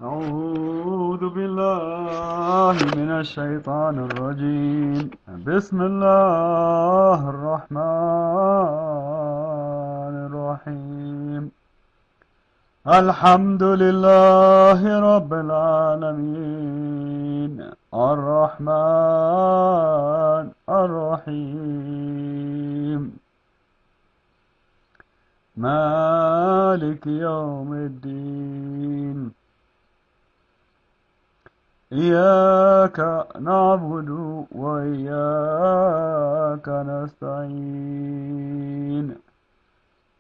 أعوذ بالله من الشيطان الرجيم. بسم الله الرحمن الرحيم. الحمد لله رب العالمين، الرحمن الرحيم، مالك يوم الدين. إياك نعبد وإياك نستعين.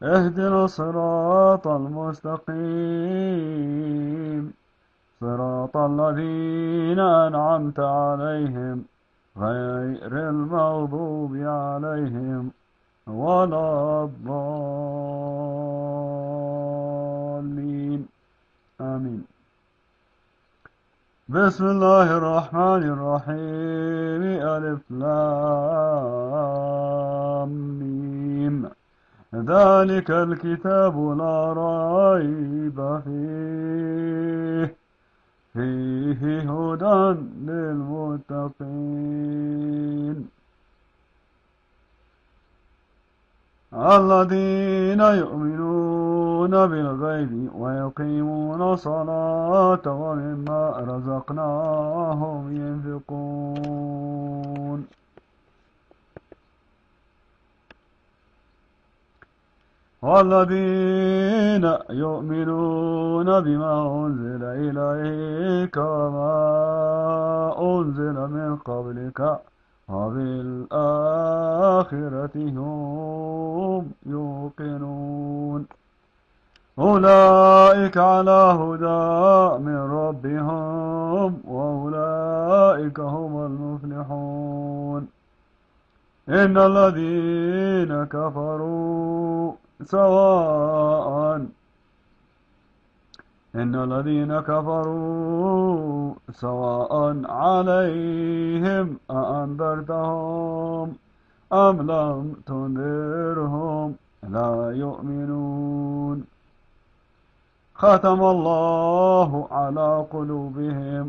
اهدنا الصراط المستقيم، صراط الذين أنعمت عليهم غير المغضوب عليهم ولا الضالين. آمين. بسم الله الرحمن الرحيم. ألف لام ميم. ذلك الكتاب لا ريب فيه هدى للمتقين الذين يؤمنون بالغيب ويقيمون الصلاة ومما رزقناهم ينفقون. والذين يؤمنون بما أنزل إليك وما أنزل من قبلك وبالآخرة هم يوقنون. أولئك على هدى من ربهم وأولئك هم المفلحون. إن الذين كفروا سواء عليهم أأنذرتهم أم لم تنذرهم لا يؤمنون. ختم الله على قلوبهم